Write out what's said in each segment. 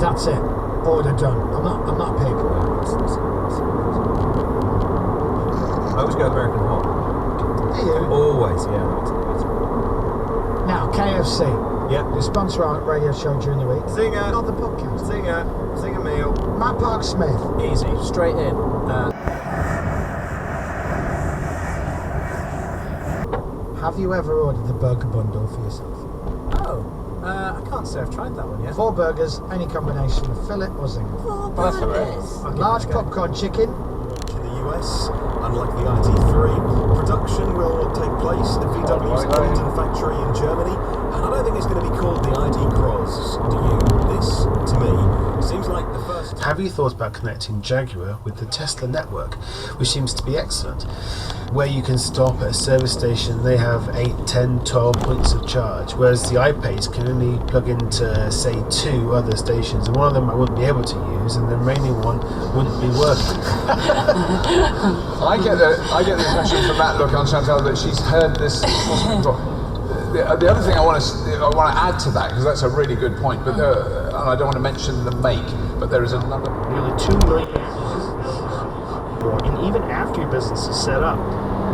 That's it. Order done. I'm not a pig. I always go American hot. Do you? Always, yeah. Now, KFC. Yeah. You sponsor our radio show during the week. Zinger. Not the podcast. Zinger meal. Matt Park Smith. Easy, straight in. Have you ever ordered the burger bundle for yourself? Oh, I can't say I've tried that one yet. 4 burgers, any combination of fillet or zinger. 4 That's all right. burgers. Large popcorn chicken. In the US, unlike the IT3, production will take place at VW's London factory in Germany, and I don't think it's going to be called the ID Cross. Do you? This, to me, seems like the first. Have you thought about connecting Jaguar with the Tesla network, which seems to be excellent? Where you can stop at a service station, they have 8, 10, 12 points of charge, whereas the iPads can only plug into, say, 2 other stations, and one of them I wouldn't be able to use, and the remaining one wouldn't be working. I get the impression from that look on Chantal that she's heard this. The other thing I want to add to that, because that's a really good point, but and I don't want to mention the make, but there is another. Nearly 2 million. And even after your business is set up,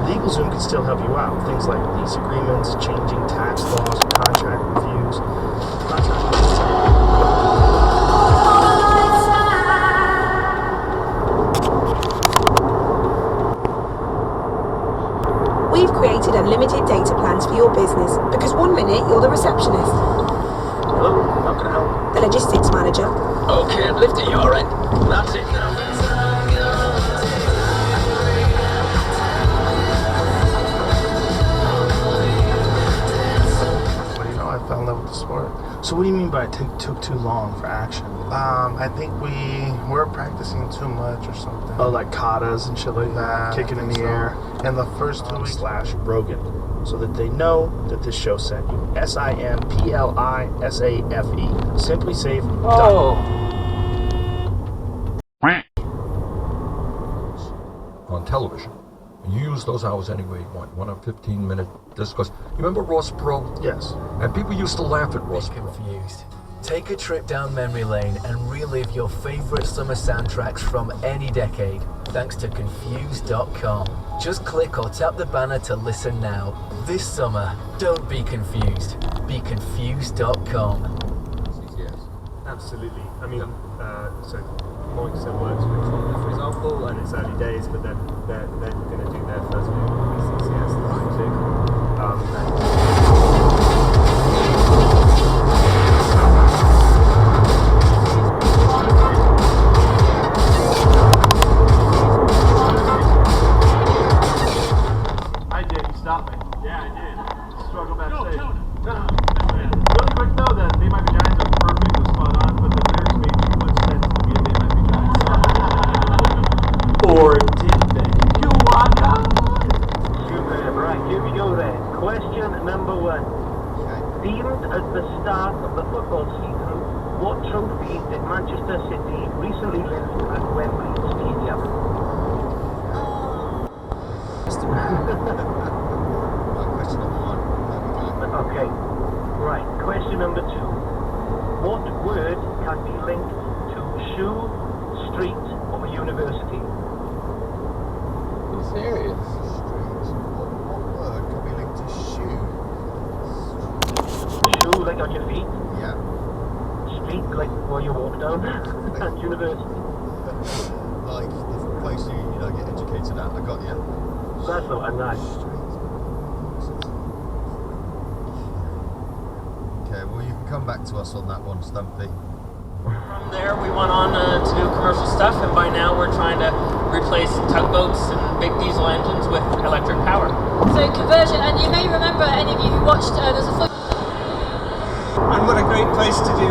LegalZoom can still help you out. Things like lease agreements, changing tax laws, contract reviews. We've created unlimited data plans for your business because 1 minute you're the receptionist, Hello, how can I help? the logistics manager, Okay, I'm lifting your end. That's it now. Well, you know, I fell in love with the sport. So what do you mean by it took too long for action? I think we were practicing too much or something. Oh, like katas and shit like that, kicking in the air. And the first 2 weeks. /Rogan, so that they know that this show sent you. SIMPLISAFE. Simply Safe. On television. You use those hours anyway. Want a 15-minute discourse. You remember Ross Perot? Yes. And people used to laugh at Ross Perot. Confused. Take a trip down memory lane and relive your favourite summer soundtracks from any decade, thanks to Confused.com. Just click or tap the banner to listen now. This summer, don't be confused. Be Confused.com. Absolutely. I mean, so Moix works with Honda, for example, and it's early days, but they're going to do their first vehicle BCCS music. I did. You stopped me. Yeah, I did. Struggle backstage. Really quick though, the They Might Be Giants are perfect and spot on, but the lyrics made too much sense to be a They Might Be Giants song. Or did they? You wanna? Right, here we go then. Question number 1. Deemed as the start of the football season, what trophy did Manchester City recently lift at Wembley Stadium? Question number 1. Okay. Right, question number 2. What word can be linked to shoe, street, or university? Are you serious? What word could be linked to shoe? Shoe, like on your feet. Yeah. Street, like where you walk down. And university. Like the place you get educated at. I got you. That's the one, right. Okay, well you can come back to us on that one, Stumpy. From there, we went on to do commercial stuff, and by now we're trying to replace tugboats and big diesel engines with electric power. So conversion, and you may remember, any of you who watched, there's a foot. And what a great place to do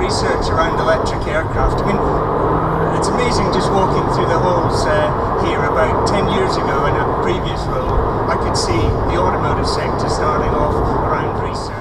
research around electric aircraft. I mean, it's amazing just walking through the halls here. About 10 years ago in a previous role, I could see the automotive sector starting off around research.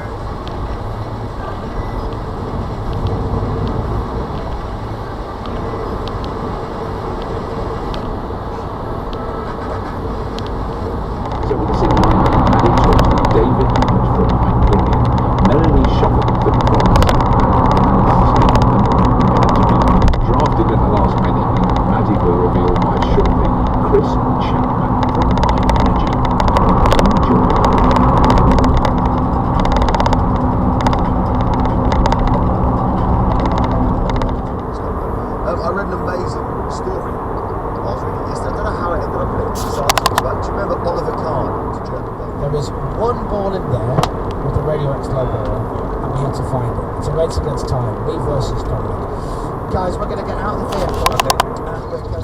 behind it. It's a race against time. Me versus Dominic. Guys, we're going to get out of the vehicle. Okay. And we're going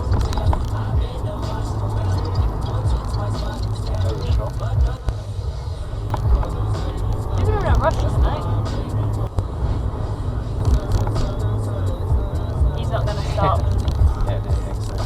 He's moving at rush, isn't he? He's not going to stop. Yeah, I didn't think so.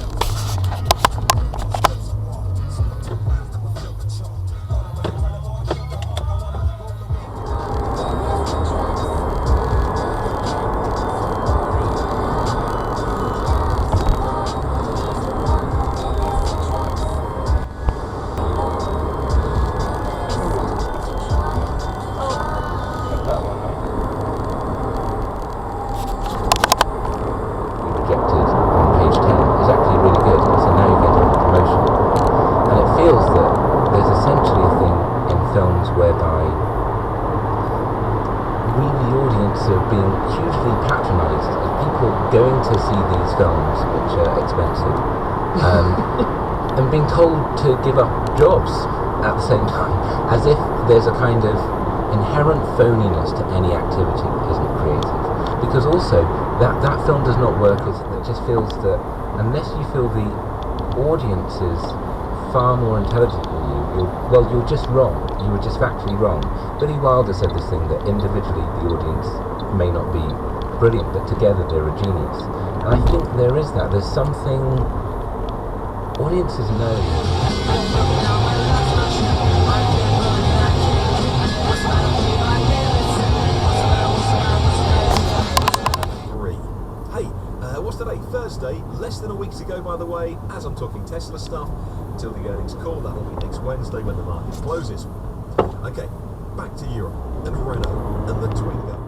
Projected on page 10 is actually really good. So now you get a promotion. And it feels that there's essentially a thing in films whereby we, the audience, are being hugely patronised as people going to see these films, which are expensive, and being told to give up jobs at the same time, as if there's a kind of inherent phoniness to any activity that isn't creative. Because also, that film does not work as it just feels that unless you feel the audience is far more intelligent than you're just wrong. You were just factually wrong. Billy Wilder said this thing that individually the audience may not be brilliant, but together they're a genius. And I think there is that. There's something audiences know. What's today? Thursday, less than a week to go, by the way, as I'm talking Tesla stuff, until the earnings call. That'll be next Wednesday when the market closes. Okay, back to Europe and Renault and the Twingo.